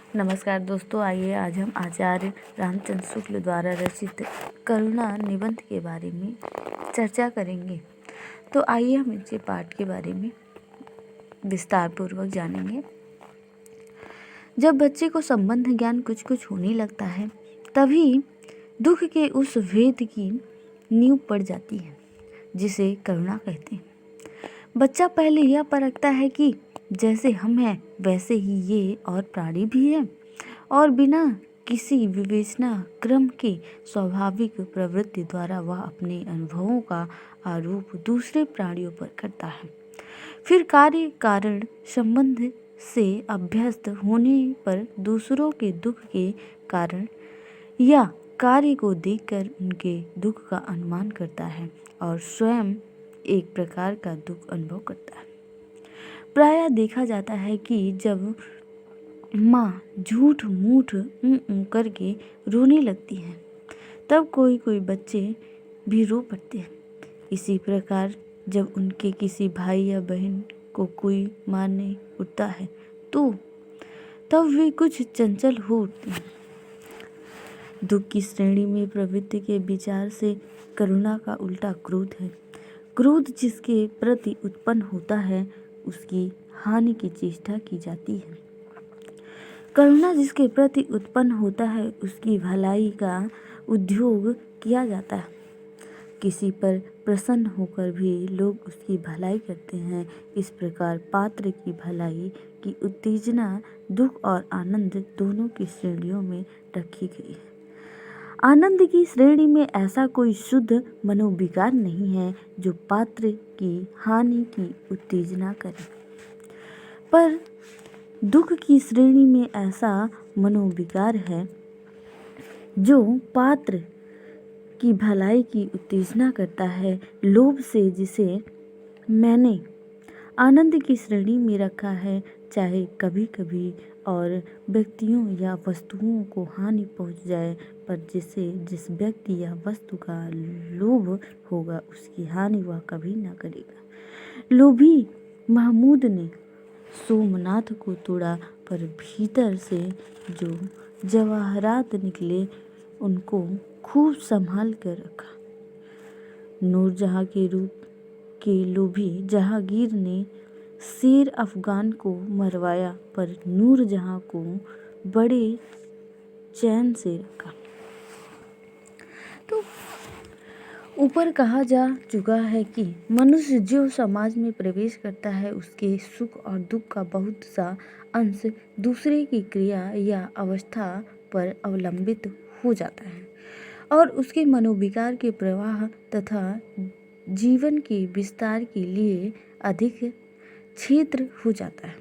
नमस्कार दोस्तों, आइए आज हम आचार्य रामचंद्र शुक्ल द्वारा रचित करुणा निबंध के बारे में चर्चा करेंगे। तो आइए हम इनके पाठ के बारे में विस्तार पूर्वक जानेंगे। जब बच्चे को संबंध ज्ञान कुछ कुछ होने लगता है, तभी दुख के उस भेद की नींव पड़ जाती है जिसे करुणा कहते हैं। बच्चा पहले यह परखता है कि जैसे हम हैं वैसे ही ये और प्राणी भी हैं, और बिना किसी विवेचना क्रम के स्वाभाविक प्रवृत्ति द्वारा वह अपने अनुभवों का आरोप दूसरे प्राणियों पर करता है। फिर कार्य कारण संबंध से अभ्यस्त होने पर दूसरों के दुख के कारण या कार्य को देखकर उनके दुख का अनुमान करता है और स्वयं एक प्रकार का दुख अनुभव करता है। प्रायः देखा जाता है कि जब माँ झूठ मूठ करके रोने लगती है, तब कोई कोई बच्चे भी रो पड़ते हैं। इसी प्रकार जब उनके किसी भाई या बहन को कोई मारने उठता है तो तब वे कुछ चंचल हो उठते हैं। दुख की श्रेणी में प्रवृत्ति के विचार से करुणा का उल्टा क्रोध है। क्रोध जिसके प्रति उत्पन्न होता है उसकी हानि की चेष्टा की जाती है। करुणा जिसके प्रति उत्पन्न होता है उसकी भलाई का उद्योग किया जाता है। किसी पर प्रसन्न होकर भी लोग उसकी भलाई करते हैं। इस प्रकार पात्र की भलाई की उत्तेजना दुख और आनंद दोनों की श्रेणियों में रखी गई है। आनंद की श्रेणी में ऐसा कोई शुद्ध मनोविकार नहीं है जो पात्र की हानि की उत्तेजना करे, पर दुख की श्रेणी में ऐसा मनोविकार है जो पात्र की भलाई की उत्तेजना करता है। लोभ से जिसे मैंने आनंद की श्रेणी में रखा है, चाहे कभी कभी और व्यक्तियों या वस्तुओं को हानि पहुंच जाए, पर जिस व्यक्ति या वस्तु का लोभ होगा उसकी हानि वह कभी न करेगा। लोभी महमूद ने सोमनाथ को तोड़ा, पर भीतर से जो जवाहरात निकले उनको खूब संभाल कर रखा। नूरजहां के रूप के लोभी जहांगीर ने शेर अफगान को मरवाया, पर नूरजहां को बड़े चैन से रखा। तो ऊपर कहा जा चुका है कि मनुष्य जो समाज में प्रवेश करता है उसके सुख और दुख का बहुत सा अंश दूसरे की क्रिया या अवस्था पर अवलंबित हो जाता है और उसके मनोविकार के प्रवाह तथा जीवन के विस्तार के लिए अधिक क्षेत्र हो जाता है।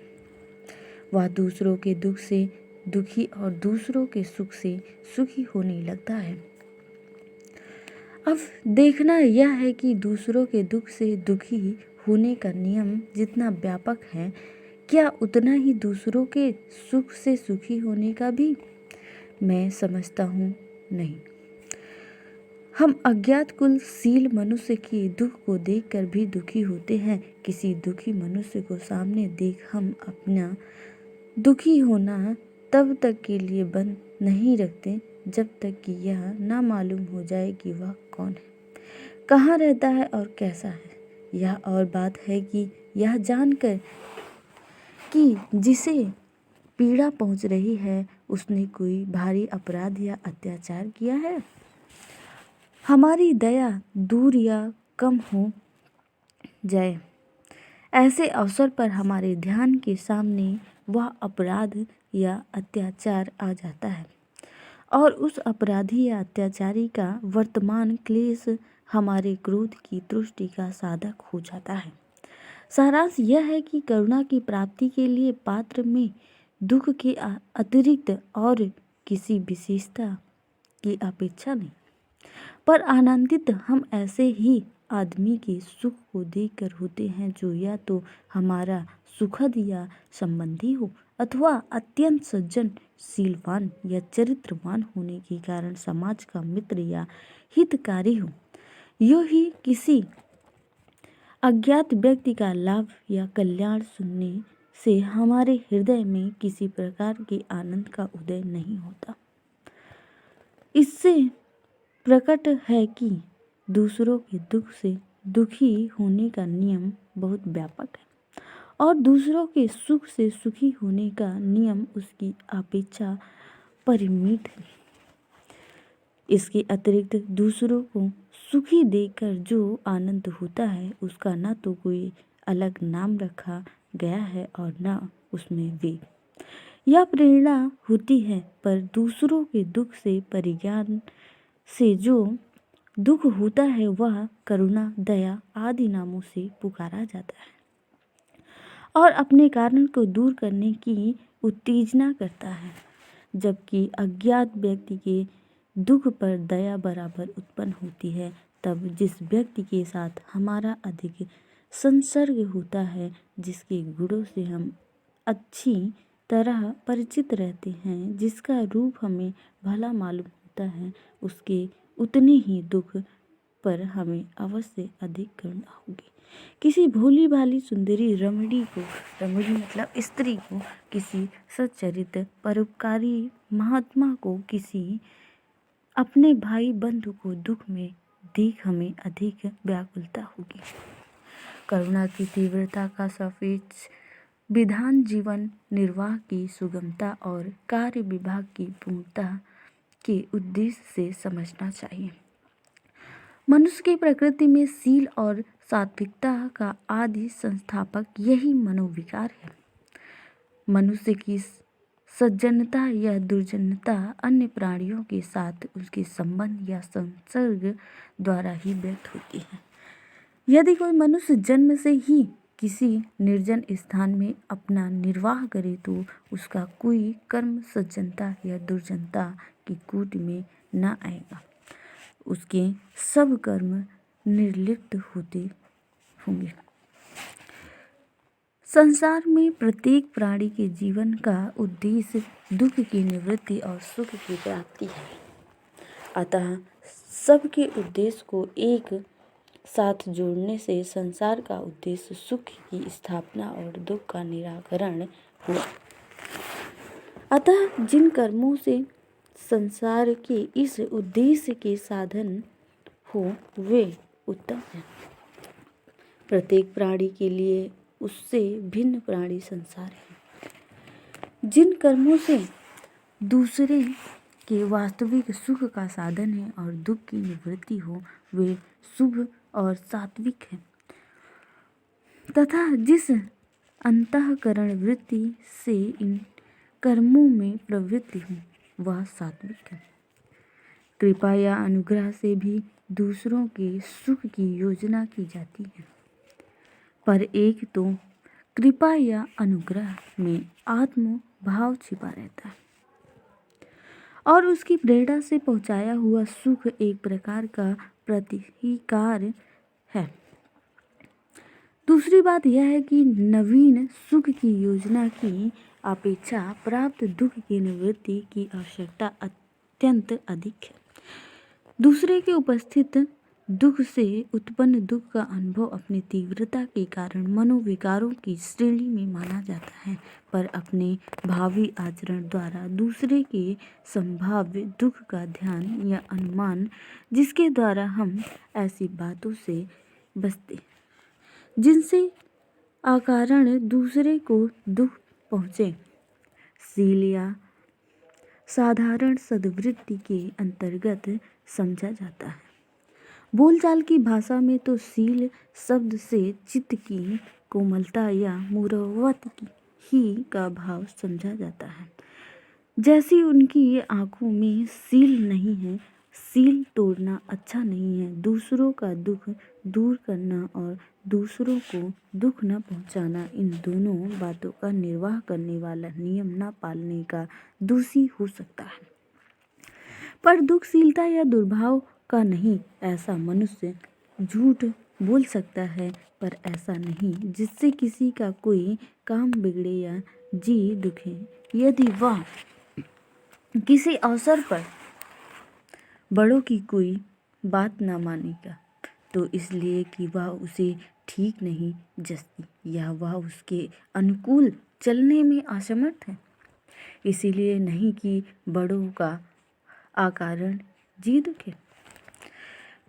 वह दूसरों के दुख से दुखी और दूसरों के सुख से सुखी होने लगता है। अब देखना यह है कि दूसरों के दुख से दुखी होने का नियम जितना व्यापक है, क्या उतना ही दूसरों के सुख से सुखी होने का भी? मैं समझता हूँ नहीं। हम अज्ञात कुलशील मनुष्य के दुख को देखकर भी दुखी होते हैं। किसी दुखी मनुष्य को सामने देख हम अपना दुखी होना तब तक के लिए बंद नहीं रखते जब तक कि यह ना मालूम हो जाए कि वह कौन है, कहाँ रहता है और कैसा है। यह और बात है कि यह जानकर कि जिसे पीड़ा पहुँच रही है उसने कोई भारी अपराध या अत्याचार किया है, हमारी दया दूर या कम हो जाए। ऐसे अवसर पर हमारे ध्यान के सामने वह अपराध या अत्याचार आ जाता है और उस अपराधी या अत्याचारी का वर्तमान क्लेश हमारे क्रोध की तुष्टि का साधक हो जाता है। सारांश यह है कि करुणा की प्राप्ति के लिए पात्र में दुख के अतिरिक्त और किसी विशेषता की अपेक्षा नहीं, पर आनंदित हम ऐसे ही आदमी के सुख को देखकर होते हैं जो या तो हमारा सुखद या संबंधी हो अथवा अत्यंत सज्जन शीलवान या चरित्रवान होने के कारण समाज का मित्र या हितकारी हो। यूँ ही किसी अज्ञात व्यक्ति का लाभ या कल्याण सुनने से हमारे हृदय में किसी प्रकार के आनंद का उदय नहीं होता। इससे प्रकट है कि दूसरों के दुख से दुखी होने का नियम बहुत व्यापक है और दूसरों के सुख से सुखी होने का नियम उसकी अपेक्षा परिमित है। इसके अतिरिक्त दूसरों को सुखी देखकर जो आनंद होता है उसका न तो कोई अलग नाम रखा गया है और न उसमें वेग या प्रेरणा होती है, पर दूसरों के दुख से परिज्ञान से जो दुख होता है वह करुणा, दया आदि नामों से पुकारा जाता है और अपने कारण को दूर करने की उत्तेजना करता है, जबकि अज्ञात व्यक्ति के दुख पर दया बराबर उत्पन्न होती है। तब जिस व्यक्ति के साथ हमारा अधिक संसर्ग होता है, जिसके गुणों से हम अच्छी तरह परिचित रहते हैं, जिसका रूप हमें भला मालूम होता है, उसके उतने ही दुख पर हमें अवश्य अधिक करुणा होगी। किसी भोली भाली सुंदरी रमणी मतलब स्त्री को, किसी सच्चरित्र परोपकारी महात्मा को, किसी अपने भाई बंधु को दुख में देख हमें अधिक व्याकुलता होगी। करुणा की तीव्रता का सापेक्ष विधान जीवन निर्वाह की सुगमता और कार्य विभाग की पूर्णता के उद्देश्य से समझना चाहिए। मनुष्य की प्रकृति में शील और सात्विकता का आदि संस्थापक यही मनोविकार है। मनुष्य की सज्जनता या दुर्जनता अन्य प्राणियों के साथ उसके संबंध या संसर्ग द्वारा ही व्यक्त होती है। यदि कोई मनुष्य जन्म से ही किसी निर्जन स्थान में अपना निर्वाह करे तो उसका कोई कर्म सज्जनता या दुर्जनता की कूट में न आएगा। उसके सब कर्म निर्लिप्त होते होंगे। संसार में प्रत्येक प्राणी के जीवन का उद्देश्य दुख की निवृत्ति और सुख की प्राप्ति है। अतः सबके उद्देश्य को एक साथ जोड़ने से संसार का उद्देश्य सुख की स्थापना और दुख का निराकरण हुआ। अतः जिन कर्मों से संसार के इस उद्देश्य के साधन हो वे उत्तम हैं। प्रत्येक प्राणी के लिए उससे भिन्न प्राणी संसार है। जिन कर्मों से दूसरे के वास्तविक सुख का साधन है और दुख की निवृत्ति हो वे शुभ और सात्विक है, तथा जिस अंतःकरण वृत्ति से इन कर्मों में प्रवृत्ति हो वह सात्विक है। कृपा या अनुग्रह से भी दूसरों के सुख की योजना की जाती है, पर एक तो कृपा या अनुग्रह में आत्म भाव छिपा रहता है और उसकी प्रेरणा से पहुंचाया हुआ सुख एक प्रकार का प्रतिकार है। दूसरी बात यह है कि नवीन सुख की योजना की अपेक्षा प्राप्त दुख की निवृत्ति की आवश्यकता अत्यंत अधिक है। दूसरे के उपस्थित दुख से उत्पन्न दुख का अनुभव अपनी तीव्रता के कारण मनोविकारों की श्रेणी में माना जाता है, पर अपने भावी आचरण द्वारा दूसरे के संभाव्य दुख का ध्यान या अनुमान, जिसके द्वारा हम ऐसी बातों से बचते जिनसे अकारण दूसरे को दुख पहुँचे, शील या साधारण सद्वृत्ति के अंतर्गत समझा जाता है। बोलचाल की भाषा में तो शील शब्द से चित्त की कोमलता या मुरवत ही का भाव समझा जाता है। जैसी उनकी आंखों में शील नहीं है, शील तोड़ना अच्छा नहीं है, दूसरों का दुख दूर करना और दूसरों को दुख न पहुंचाना, इन दोनों बातों का निर्वाह करने वाला नियम न पालने का दोषी हो सकता है। पर दुखशीलता या दुर्भाव का नहीं, ऐसा मनुष्य झूठ बोल सकता है, पर ऐसा नहीं जिससे किसी का कोई काम बिगड़े या जी दुखे। यदि वह किसी अवसर पर बड़ों की कोई बात न मानेगा तो इसलिए कि वह उसे ठीक नहीं जचती या वह उसके अनुकूल चलने में असमर्थ है। इसीलिए नहीं कि बड़ों का आकारण जी दुखे।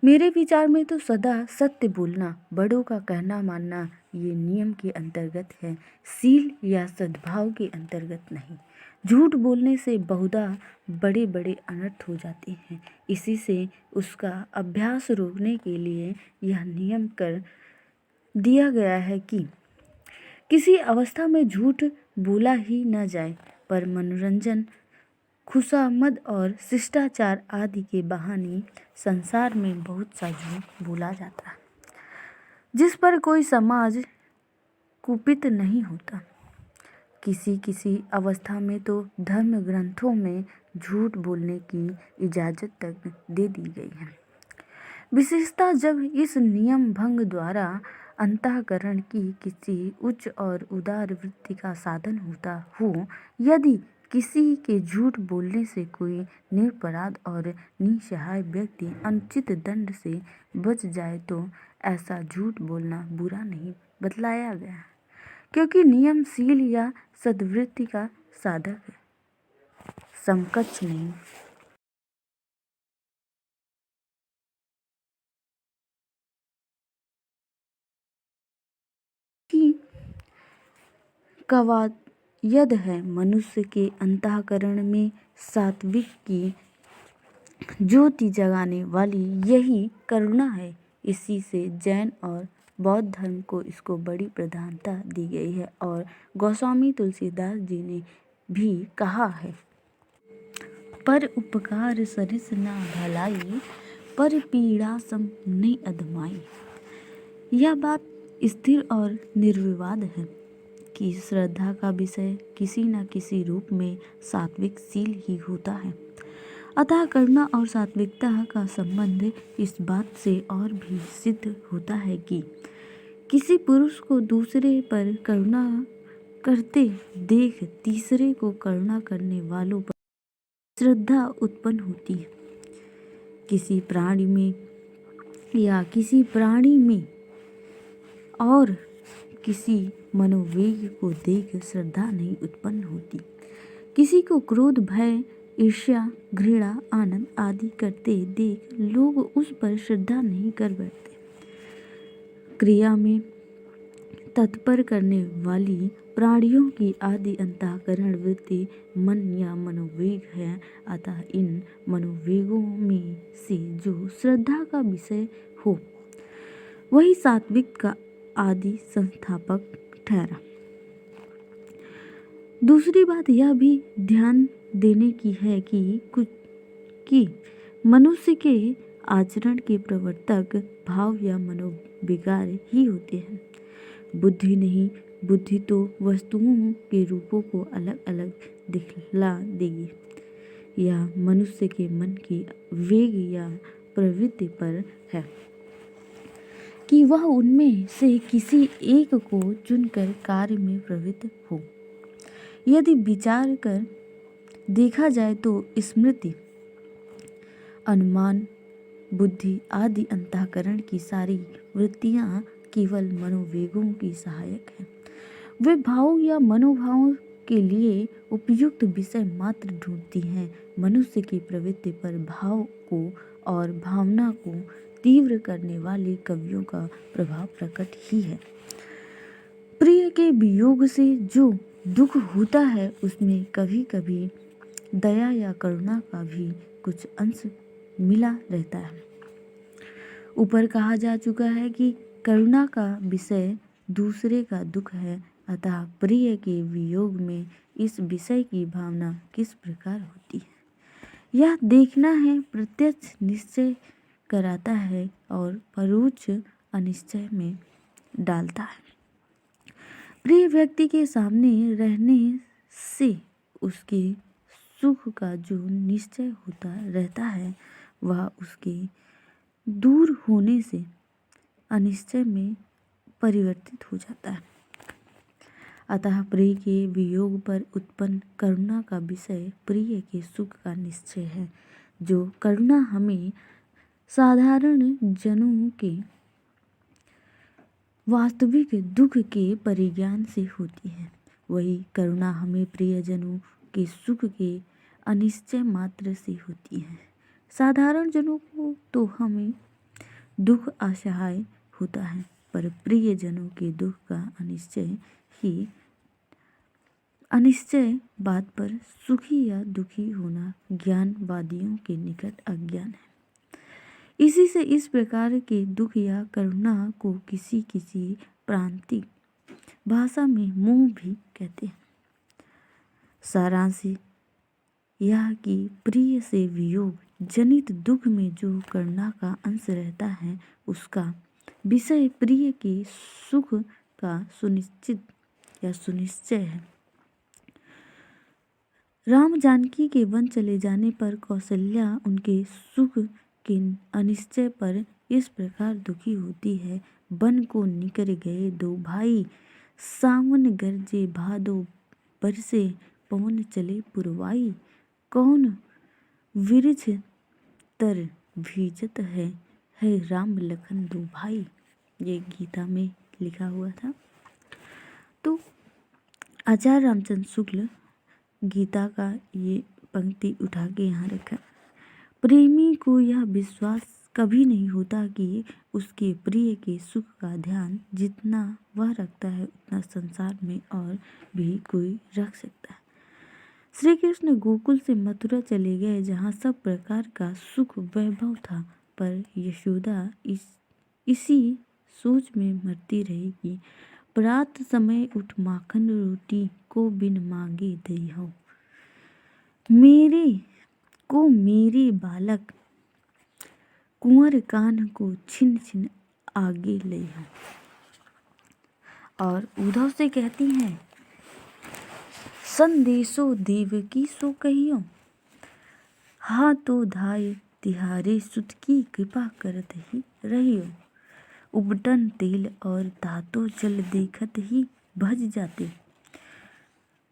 मेरे विचार में तो सदा सत्य बोलना, बड़ों का कहना मानना ये नियम के अंतर्गत है, सील या सद्भाव के अंतर्गत नहीं। झूठ बोलने से बहुधा बड़े बड़े अनर्थ हो जाते हैं। इसी से उसका अभ्यास रोकने के लिए यह नियम कर दिया गया है कि किसी अवस्था में झूठ बोला ही न जाए, पर मनोरंजन, खुशामद और शिष्टाचार आदि के बहाने संसार में बहुत सा झूठ बोला जाता है, जिस पर कोई समाज कुपित नहीं होता। किसी किसी अवस्था में तो धर्म ग्रंथों में झूठ बोलने की इजाज़त तक दे दी गई है। विशेषतः जब इस नियम भंग द्वारा अंतःकरण की किसी उच्च और उदार वृत्ति का साधन होता हो। यदि किसी के झूठ बोलने से कोई निरपराध और निसहाय व्यक्ति अनुचित दंड से बच जाए तो ऐसा झूठ बोलना बुरा नहीं बतलाया गया, क्योंकि नियम शील या सद्वृत्ति का साधक है, समकक्ष नहीं। कि कवायद है मनुष्य के अंतःकरण में सात्विक की ज्योति जगाने वाली यही करुणा है। इसी से जैन और बौद्ध धर्म को इसको बड़ी प्रधानता दी गई है और गोस्वामी तुलसीदास जी ने भी कहा है, पर उपकार सरिस ना भलाई, पर पीड़ा सम नहीं अधमाई। यह बात स्थिर और निर्विवाद है कि श्रद्धा का विषय किसी न किसी रूप में सात्विक शील ही होता है। अतः करुणा और सात्विकता का संबंध इस बात से और भी सिद्ध होता है कि किसी पुरुष को दूसरे पर करुणा करते देख तीसरे को करुणा करने वालों पर श्रद्धा उत्पन्न होती है। किसी प्राणी में या किसी प्राणी में और किसी मनोवेग को देख श्रद्धा नहीं उत्पन्न होती। किसी को क्रोध, भय, ईर्ष्या, घृणा, आनंद आदि करते देख लोग उस पर श्रद्धा नहीं कर बैठते। क्रिया में तत्पर करने वाली प्राणियों की आदि अंतःकरण वृत्ति मन या मनोवेग है। अतः इन मनोवेगों में से जो श्रद्धा का विषय हो वही सात्विक का आदि संस्थापक ठहरा। दूसरी बात यह भी ध्यान देने की है कि मनुष्य के आचरण के प्रवर्तक भाव या मनोविकार ही होते हैं, बुद्धि नहीं। बुद्धि तो वस्तुओं के रूपों को अलग अलग दिखला देगी। यह मनुष्य के मन की वेग या प्रवृत्ति पर है कि वह उनमें से किसी एक को चुनकर कार्य में प्रवृत्त हो। यदि विचार कर देखा जाए तो स्मृति, अनुमान, बुद्धि आदि अंतःकरण की सारी वृत्तियां केवल मनोवेगों की सहायक हैं। वे भाव या मनोभावों के लिए उपयुक्त विषय मात्र ढूंढती हैं। मनुष्य की प्रवृत्ति पर भाव को और भावना को तीव्र करने वाले कवियों का प्रभाव प्रकट ही है। प्रिय के वियोग से जो दुख होता है उसमें कभी कभी दया या करुणा का भी कुछ अंश मिला रहता है। ऊपर कहा जा चुका है कि करुणा का विषय दूसरे का दुख है, अतः प्रिय के वियोग में इस विषय की भावना किस प्रकार होती है यह देखना है। प्रत्यक्ष निश्चय कराता है और परोक्ष अनिश्चय में डालता है। प्रिय व्यक्ति के सामने रहने से उसके सुख का जो निश्चय होता रहता है वह उसके दूर होने से अनिश्चय में परिवर्तित हो जाता है। अतः प्रिय के वियोग पर उत्पन्न करुणा का विषय प्रिय के सुख का निश्चय है। जो करुणा हमें साधारण जनों के वास्तविक दुख के परिज्ञान से होती है वही करुणा हमें प्रियजनों के सुख के अनिश्चय मात्र से होती है। साधारण जनों को तो हमें दुख असहाय होता है, पर प्रियजनों के दुख का अनिश्चय बात पर सुखी या दुखी होना ज्ञानवादियों के निकट अज्ञान है। इसी से इस प्रकार के दुख या करुणा को किसी किसी प्रांतिक भाषा में मोह भी कहते हैं। सारांश यह कि प्रिय से वियोग जनित दुख में जो करुणा का अंश रहता है, उसका विषय प्रिय के सुख का सुनिश्चय है। राम जानकी के वन चले जाने पर कौशल्या उनके सुख के अनिश्चय पर इस प्रकार दुखी होती है। वन को निकर गए दो भाई, सावन गरजे भादो बरसे, पवन चले पुरवाई, कौन विरछ तर भीजत है राम लखन दो भाई। ये गीता में लिखा हुआ था। तो आचार्य रामचंद्र शुक्ल गीता का ये पंक्ति उठा के यहाँ रखा। प्रेमी को यह विश्वास कभी नहीं होता कि उसके प्रिय के सुख का ध्यान जितना वह रखता है उतना संसार में और भी कोई रख सकता है। श्री कृष्ण गोकुल से मथुरा चले गए, जहाँ सब प्रकार का सुख वैभव था, पर यशोदा इसी सोच में मरती रही कि प्रात समय उठ माखन रोटी को बिन मांगे दई हो, मेरे बालक कुंवर कान को छिन छिन आगे ले हो। और उद्धव से कहती हैं, संदेशो देवकी सो कहियो, हाथों धाय तिहारे सुत की कृपा करत ही रहियो, उबटन तेल और तातो जल देखत ही भज जाते,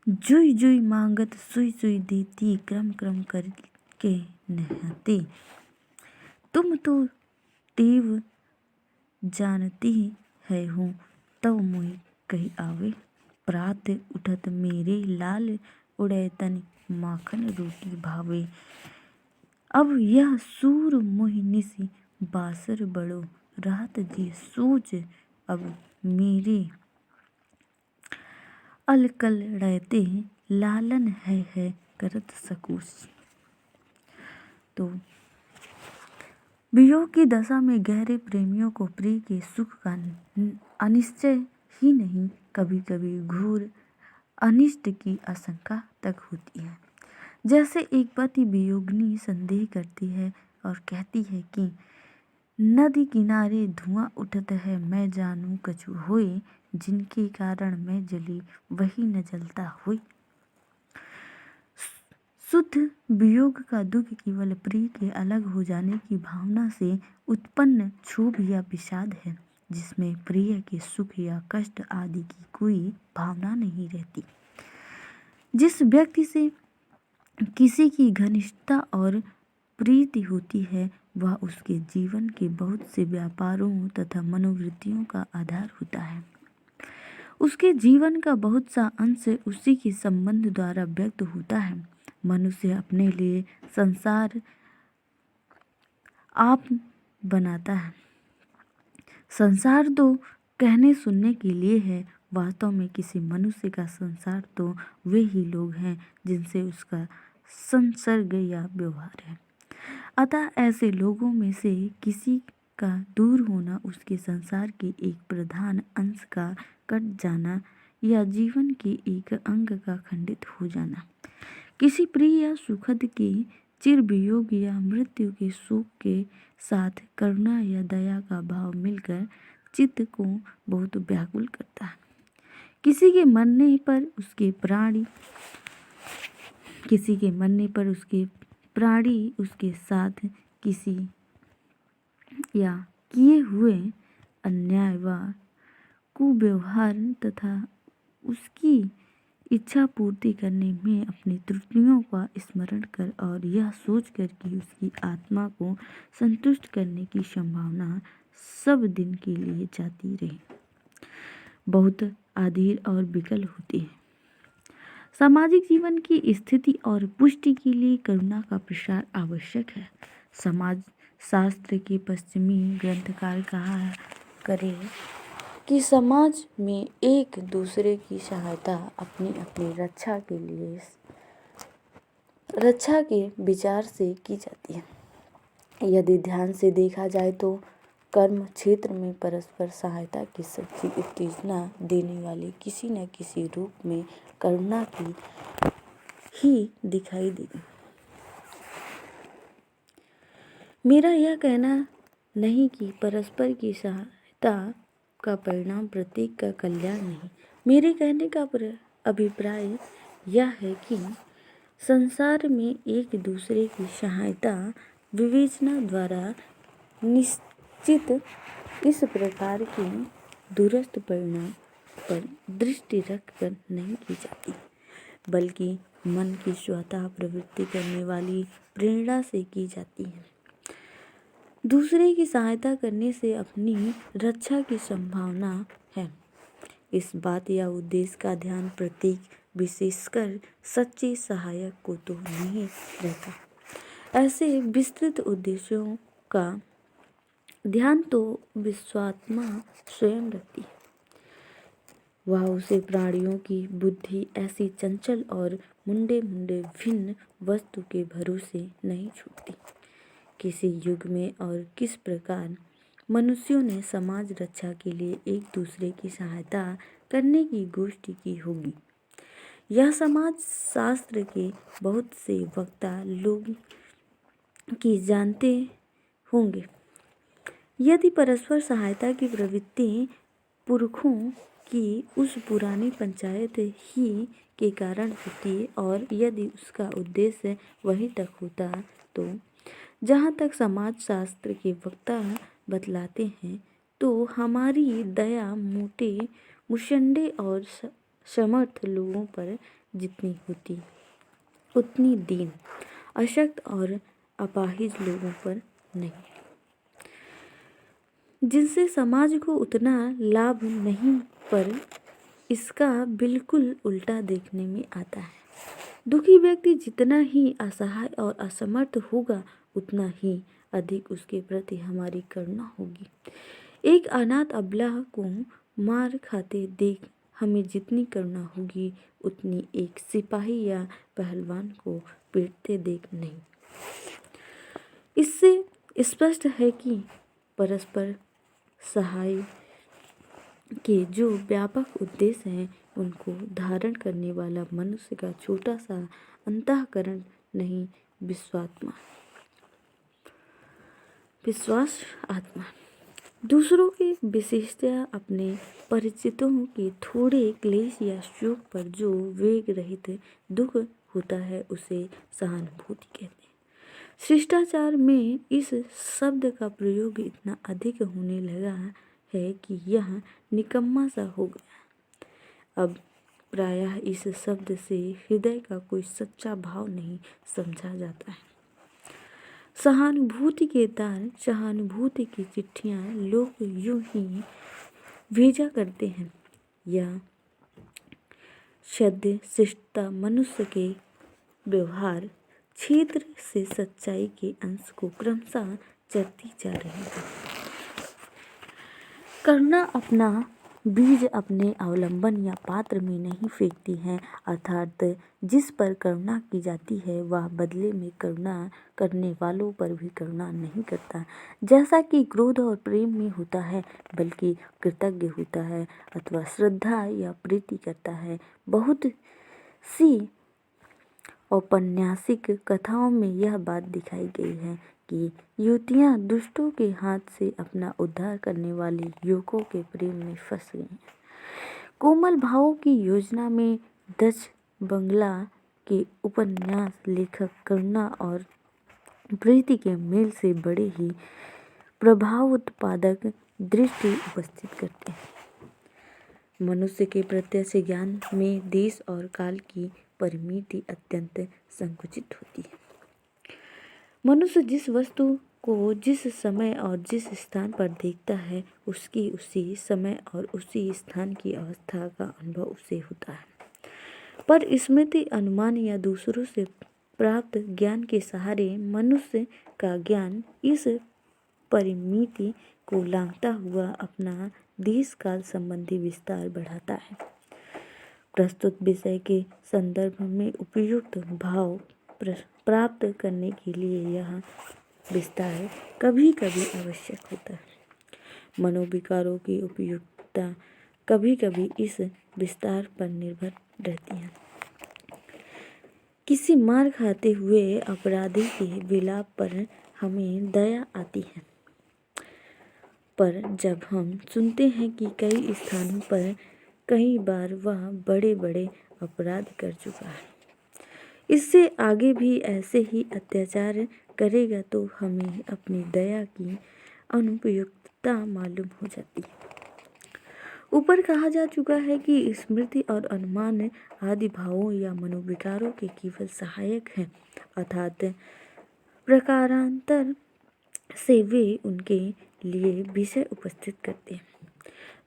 जुई जुई मांगत सुई सुई देती, क्रम क्रम करके नहाते, तुम तो टेव जानती है हो, तब मुझे कही आवे, प्रात उठत मेरे लाल उड़े तन माखन रोटी भावे, अब यह सूर मोहिनी बासर बड़ो रात जी सोच, अब मेरे अलकल रहते लालन है करत सकोच। तो वियोग की दशा में गहरे प्रेमियों को प्रिय के सुख का अनिश्चय ही नहीं, कभी कभी घोर अनिष्ट की आशंका तक होती है। जैसे एक पति वियोगिनी संदेह करती है और कहती है कि नदी किनारे धुआं उठत है, मैं जानू कछु होए, जिनके कारण मैं जली वही न जलता होए। शुद्ध वियोग का दुख केवल प्रिय के अलग हो जाने की भावना से उत्पन्न क्षोभ या विषाद है, जिसमें प्रिय के सुख या कष्ट आदि की कोई भावना नहीं रहती। जिस व्यक्ति से किसी की घनिष्ठता और प्रीति होती है, वह उसके जीवन के बहुत से व्यापारों तथा मनोवृत्तियों का आधार होता है। उसके जीवन का बहुत सा अंश उसी के संबंध द्वारा व्यक्त होता है। मनुष्य अपने लिए संसार आप बनाता है। संसार तो कहने सुनने के लिए है, वास्तव में किसी मनुष्य का संसार तो वे ही लोग हैं जिनसे उसका संसर्ग या व्यवहार है। अतः ऐसे लोगों में से किसी का दूर होना, उसके संसार के एक प्रधान अंश का कट जाना या जीवन के एक अंग का खंडित हो जाना, किसी प्रिय या सुखद के चिर वियोग या मृत्यु के शोक के साथ करुणा या दया का भाव मिलकर चित्त को बहुत व्याकुल करता है। किसी के मरने पर उसके प्राणी उसके साथ किसी या किए हुए अन्याय व कुव्यवहार तथा उसकी इच्छा पूर्ति करने में अपनी त्रुटियों का स्मरण कर और यह सोचकर कि उसकी आत्मा को संतुष्ट करने की संभावना सब दिन के लिए जाती रहे, बहुत अधीर और विकल होती है। सामाजिक जीवन की स्थिति और पुष्टि के लिए करुणा का प्रसार आवश्यक है। समाज शास्त्र के पश्चिमी ग्रंथकार कहा करे कि समाज में एक दूसरे की सहायता अपनी अपनी रक्षा के विचार से की जाती है। यदि ध्यान से देखा जाए तो कर्म क्षेत्र में परस्पर सहायता की सच्ची उत्तेजना देने वाले किसी न किसी रूप में करुणा की ही दिखाई देगी। मेरा यह कहना नहीं कि परस्पर की सहायता का परिणाम प्रत्येक का कल्याण नहीं। मेरे कहने का अभिप्राय यह है कि संसार में एक दूसरे की सहायता विवेचना द्वारा निश्चित इस प्रकार के दूरस्थ परिणाम पर दृष्टि रखकर नहीं की जाती, बल्कि मन की स्वतः प्रवृत्ति करने वाली प्रेरणा से की जाती है। दूसरे की सहायता करने से अपनी रक्षा की संभावना है। इस बात या उद्देश्य का ध्यान प्रत्येक विशेषकर सच्चे सहायक को तो नहीं रहता। ऐसे विस्तृत उद्देश्यों का ध्यान तो विश्वात्मा स्वयं रखती है। वह उसे प्राणियों की बुद्धि ऐसी चंचल और मुंडे भिन्न वस्तु के भरोसे नहीं छूटती। किसी युग में और किस प्रकार मनुष्यों ने समाज रक्षा के लिए एक दूसरे की सहायता करने की गोष्ठी की होगी, यह समाज शास्त्र के बहुत से वक्ता लोग की जानते होंगे। यदि परस्पर सहायता की प्रवृत्ति पुरखों की उस पुरानी पंचायत ही के कारण होती है और यदि उसका उद्देश्य वहीं तक होता, तो जहाँ तक समाज शास्त्र के वक्ता बतलाते हैं, तो हमारी दया मोटे मुशंडे और समर्थ लोगों पर जितनी होती, उतनी दीन, अशक्त और अपाहिज लोगों पर नहीं, जिनसे समाज को उतना लाभ नहीं, पर इसका बिल्कुल उल्टा देखने में आता है। दुखी व्यक्ति जितना ही असहाय और असमर्थ होगा, उतना ही अधिक उसके प्रति हमारी करुणा होगी। एक अनाथ अबला को मार खाते देख हमें जितनी करुणा होगी, उतनी एक सिपाही या पहलवान को पीटते देख नहीं। इससे स्पष्ट है कि परस्पर सहाय के जो व्यापक उद्देश्य हैं, उनको धारण करने वाला मनुष्य का छोटा सा अंतःकरण नहीं, विश्वास आत्मा। दूसरों के विशेषतया अपने परिचितों के थोड़े क्लेश या शोक पर जो वेग रहित दुख होता है, उसे सहानुभूति कहते हैं। शिष्टाचार में इस शब्द का प्रयोग इतना अधिक होने लगा है कि यह निकम्मा सा हो गया। अब प्रायः इस शब्द से हृदय का कोई सच्चा भाव नहीं समझा जाता है। सहानुभूति के तार, सहानुभूति की चिट्ठियाँ लोग यूं ही भेजा करते हैं। यह सद्य शिष्टता मनुष्य के व्यवहार क्षेत्र से सच्चाई के अंश को क्रमशः चरती जा रही है। करुणा अपना बीज अपने अवलंबन या पात्र में नहीं फेंकती है, अर्थात जिस पर करुणा की जाती है वह बदले में करुणा करने वालों पर भी करुणा नहीं करता, जैसा कि क्रोध और प्रेम में होता है, बल्कि कृतज्ञ होता है अथवा श्रद्धा या प्रीति करता है। बहुत सी औपन्यासिक कथाओं में यह बात दिखाई गई है कि युवतियाँ दुष्टों के हाथ से अपना उद्धार करने वाले युवकों के प्रेम में फंस गई हैं। कोमल भावों की योजना में डच बंगला के उपन्यास लेखक करुणा और प्रीति के मेल से बड़े ही प्रभाव उत्पादक दृष्टि उपस्थित करते हैं। मनुष्य के प्रत्यक्ष ज्ञान में देश और काल की परिमिति अत्यंत संकुचित होती है। मनुष्य जिस वस्तु को जिस समय और जिस स्थान पर देखता है, उसकी उसी समय और उसी स्थान की अवस्था का अनुभव उसे होता है। पर स्मृति, अनुमान या दूसरों से प्राप्त ज्ञान के सहारे मनुष्य का ज्ञान इस परिमिति को लांघता हुआ अपना देश काल संबंधी विस्तार बढ़ाता है। प्रस्तुत विषय के संदर्भ में उपयुक्त भाव प्राप्त करने के लिए यह विस्तार कभी कभी आवश्यक होता है। मनोविकारों की उपयुक्तता कभी कभी इस विस्तार पर निर्भर रहती है। किसी मार खाते हुए अपराधी के विलाप पर हमें दया आती है, पर जब हम सुनते हैं कि कई स्थानों पर कई बार वह बड़े बड़े अपराध कर चुका है, इससे आगे भी ऐसे ही अत्याचार करेगा, तो हमें अपनी दया की अनुपयुक्तता मालूम हो जाती है। ऊपर कहा जा चुका है कि स्मृति और अनुमान आदि भावों या मनोविकारों के केवल सहायक हैं, अर्थात प्रकारांतर से वे उनके लिए विषय उपस्थित करते हैं।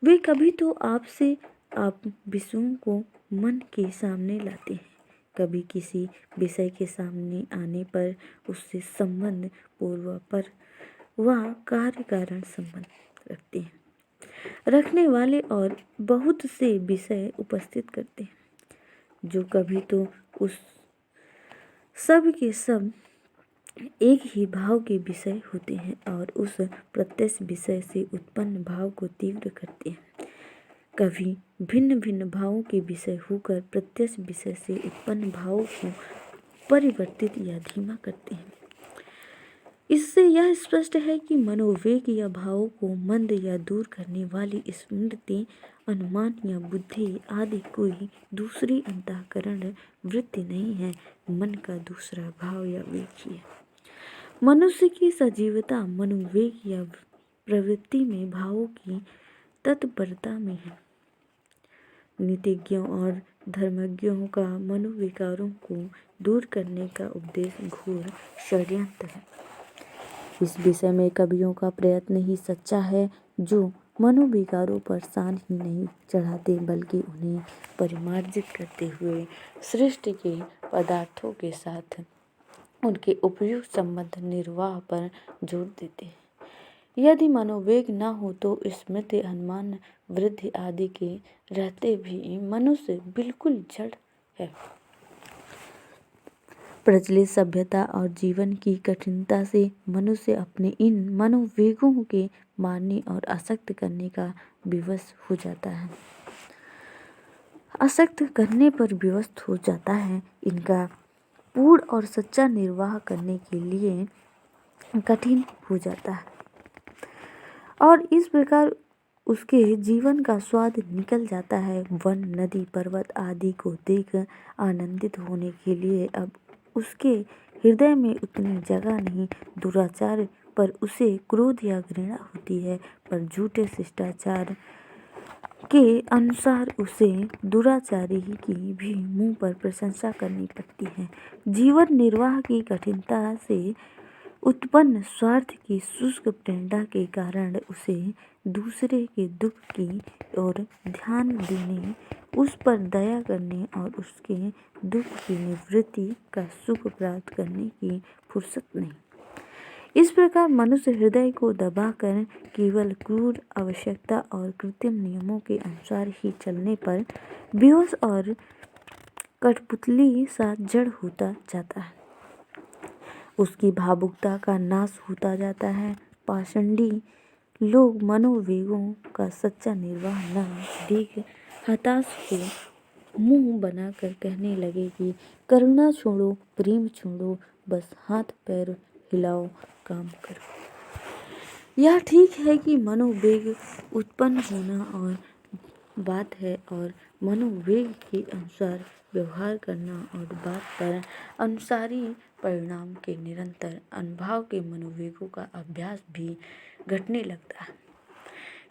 वे कभी तो आपसे आप विषयों को मन के सामने लाते हैं, कभी किसी विषय के सामने आने पर उससे संबंध पूर्वापर व कार्य कारण संबंध रखते हैं, रखने वाले और बहुत से विषय उपस्थित करते हैं, जो कभी तो उस सब के सब एक ही भाव के विषय होते हैं और उस प्रत्यक्ष विषय से उत्पन्न भाव को तीव्र करते हैं। कभी भिन्न भिन्न भावों के विषय होकर प्रत्यक्ष विषय से उत्पन्न भावों को परिवर्तित या धीमा करते हैं। इससे यह स्पष्ट है कि मनोवेग या भावों को मंद या दूर करने वाली स्मृति, अनुमान या बुद्धि आदि कोई दूसरी अंतःकरण वृत्ति नहीं है, मन का दूसरा भाव या वेग ही है। मनुष्य की सजीवता मनोवेग या प्रवृत्ति में भावों की तत्परता में है। नीतिज्ञों और धर्मज्ञों का मनोविकारों को दूर करने का उद्देश्य घोर षड्यंत्र है। इस विषय में कवियों का प्रयत्न ही सच्चा है, जो मनोविकारों पर सान ही नहीं चढ़ाते, बल्कि उन्हें परिमार्जित करते हुए सृष्टि के पदार्थों के साथ उनके उपयुक्त संबंध निर्वाह पर जोर देते हैं। यदि मनोवेग न हो तो स्मृति, अनुमान, वृद्धि आदि के रहते भी मनुष्य बिल्कुल जड़ है। प्रचलित सभ्यता और जीवन की कठिनता से मनुष्य अपने इन मनोवेगों के मारने और आसक्त करने का विवश हो जाता है। आसक्त करने पर विवश हो जाता है। इनका पूर्ण और सच्चा निर्वाह करने के लिए कठिन हो जाता है और इस प्रकार उसके जीवन का स्वाद निकल जाता है। वन, नदी, पर्वत आदि को देख आनंदित होने के लिए अब उसके हृदय में उतनी जगह नहीं। दुराचार पर उसे क्रोध या घृणा होती है, पर झूठे शिष्टाचार के अनुसार उसे दुराचारी की भी मुंह पर प्रशंसा करनी पड़ती है। जीवन निर्वाह की कठिनता से उत्पन्न स्वार्थ की शुष्क प्रेरणा के कारण उसे दूसरे के दुख की ओर ध्यान देने, उस पर दया करने और उसके दुख की निवृत्ति का सुख प्राप्त करने की फुर्सत नहीं। इस प्रकार मनुष्य हृदय को दबाकर केवल क्रूर आवश्यकता और कृत्रिम नियमों के अनुसार ही चलने पर बेहोश और कठपुतली सा जड़ होता जाता है। उसकी भावुकता का नाश होता जाता है। पाषंडी लोग मनोवेगों का सच्चा निर्वाह न देख हताश हो मुंह बनाकर कहने लगे कि करुणा छोड़ो, प्रेम छोड़ो, बस हाथ पैर हिलाओ, काम करो। यह ठीक है कि मनोवेग उत्पन्न होना और बात है और मनोवेग के अनुसार व्यवहार करना और बात पर अनुसारी परिणाम के निरंतर अनुभव के मनोवेगों का अभ्यास भी घटने लगता है।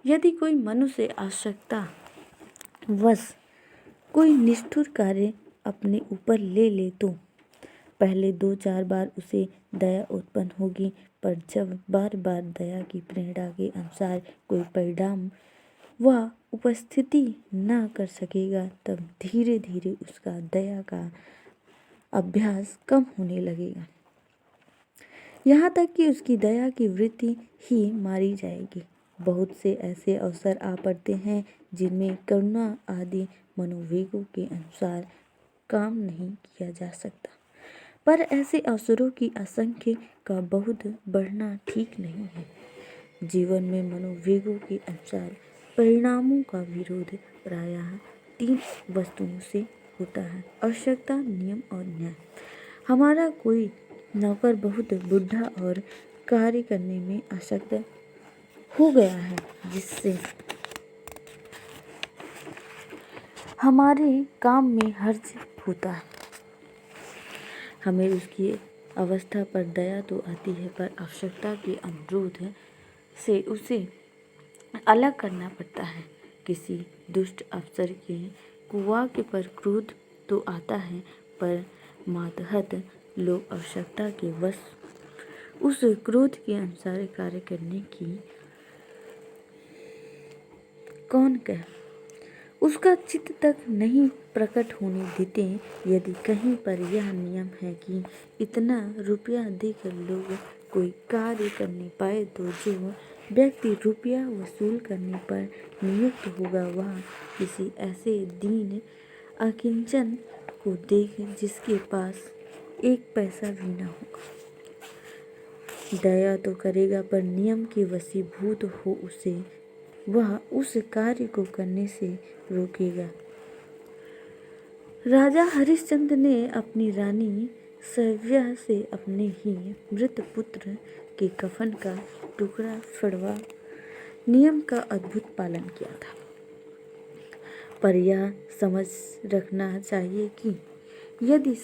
यदि कोई मनुष्य आवश्यकता वश कोई निष्ठुर कार्य अपने ऊपर ले ले तो पहले 2-4 बार उसे दया उत्पन्न होगी, पर जब बार बार दया की प्रेरणा के अनुसार कोई परिणाम वह उपस्थिति न कर सकेगा तब धीरे धीरे उसका दया का अभ्यास कम होने लगेगा, यहाँ तक कि उसकी दया की वृत्ति ही मारी जाएगी। बहुत से ऐसे अवसर आ पड़ते हैं जिनमें करुणा आदि मनोवेगों के अनुसार काम नहीं किया जा सकता, पर ऐसे अवसरों की असंख्य का बहुत बढ़ना ठीक नहीं है। जीवन में मनोवेगों के अनुसार परिणामों का विरोध प्रायः 3 वस्तुओं से होता है: आवश्यकता, नियम और न्याय। हमारा कोई नौकर बहुत बुढ़ा और कार्य करने में आसक्त हो गया है, जिससे हमारे काम में हर्ज होता है। हमें उसकी अवस्था पर दया तो आती है, पर आवश्यकता के अनुरोध से उसे अलग करना पड़ता है। किसी दुष्ट अफसर के कुवाक्य पर क्रोध तो आता है, पर मातहत लोग आवश्यकता के वश उस क्रोध के अनुसार कार्य करने की कौन कहे, उसका चित्त तक नहीं प्रकट होने देते। यदि कहीं पर यह नियम है कि इतना रुपया देकर लोग कोई कार्य करने पाए, तो जो व्यक्ति रुपया वसूल करने पर नियुक्त होगा वह किसी ऐसे दीन अकिंचन को देख जिसके पास 1 पैसा भी न होगा। दया तो करेगा, पर नियम के वशीभूत हो उसे वह उस कार्य को करने से रोकेगा। राजा हरिश्चंद्र ने अपनी रानी सव्या से अपने ही मृत पुत्र के कफन का टुकड़ा फड़वा नियम का अद्भुत पालन किया था, पर यह समझ रखना चाहिए कि यदि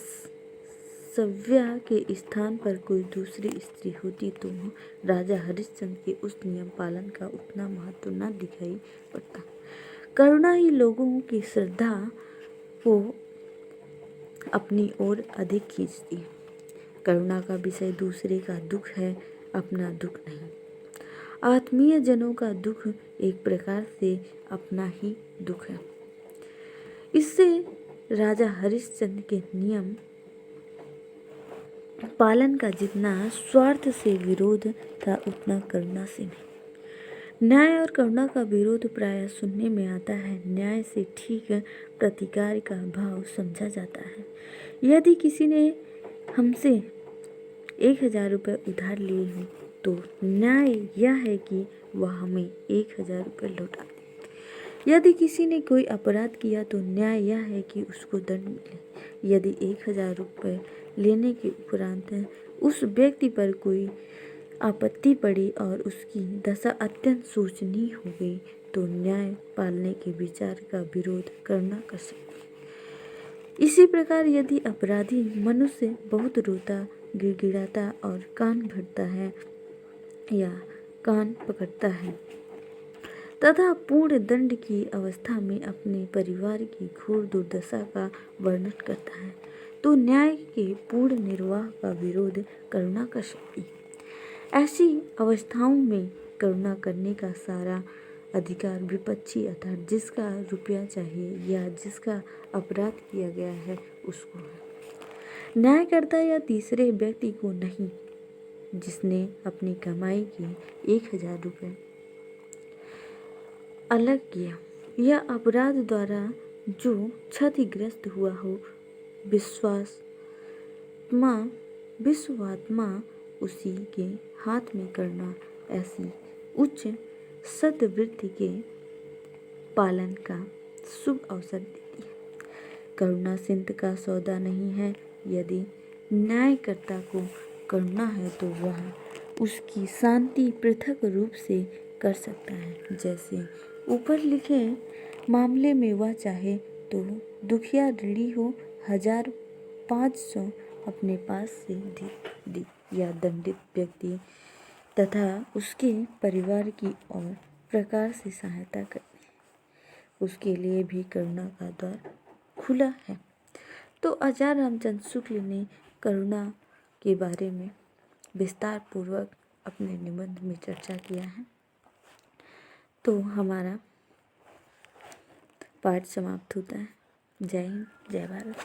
सव्या के स्थान पर कोई दूसरी स्त्री होती तो राजा हरिश्चंद्र के उस नियम पालन का उतना महत्व न दिखाई पड़ता। करुणा ही लोगों की श्रद्धा को अपनी ओर अधिक खींचती है। करुणा का विषय दूसरे का दुख है, अपना दुख नहीं। आत्मीय जनों का दुख एक प्रकार से अपना ही दुख है। इससे राजा हरिश्चंद्र के नियम पालन का जितना स्वार्थ से विरोध था, उतना करुणा से नहीं। न्याय और करुणा का विरोध प्रायः सुनने में आता है। न्याय से ठीक प्रतिकार का भाव समझा जाता है। यदि किसी ने हमसे 1000 रुपये उधार लिए हों, तो न्याय यह है कि वह हमें 1000 रुपये लौटा दे। यदि किसी ने कोई अपराध किया तो न्याय यह है कि उसको दंड मिले। यदि 1000 रुपये लेने के उपरांत उस व्यक्ति पर कोई आपत्ति पड़ी और उसकी दशा अत्यंत शोचनीय हो गई, तो न्याय पालने के विचार का विरोध करना कर सकती। इसी प्रकार यदि अपराधी मनुष्य बहुत रोता, गिड़गिड़ाता और कान भरता है या कान पकड़ता है तथा पूर्ण दंड की अवस्था में अपने परिवार की घोर दुर्दशा का वर्णन करता है, तो न्याय के पूर्ण निर्वाह का विरोध करुणा कर सकती। ऐसी अवस्थाओं में करुणा करने का सारा अधिकार विपक्षी अर्थात जिसका रुपया चाहिए या जिसका अपराध किया गया है उसको है। न्यायकर्ता या तीसरे व्यक्ति को नहीं, जिसने अपनी कमाई के 1000 रुपये अलग किया या अपराध द्वारा जो क्षतिग्रस्त हुआ हो, विश्वात्मा उसी के हाथ में करना ऐसी उच्च सद्वृत्ति के पालन का शुभ अवसर देती है। करुणा सिंध का सौदा नहीं है। यदि न्यायकर्ता को करुणा है तो वह उसकी शांति पृथक रूप से कर सकता है। जैसे ऊपर लिखे मामले में वह चाहे तो दुखिया ऋणी हो 1500 अपने पास से दे या दंडित व्यक्ति तथा उसके परिवार की और प्रकार से सहायता करनी, उसके लिए भी करुणा का द्वार खुला है। तो आचार्य रामचंद्र शुक्ल ने करुणा के बारे में विस्तार पूर्वक अपने निबंध में चर्चा किया है। तो हमारा पाठ समाप्त होता है। जय हिंद, जय भारत।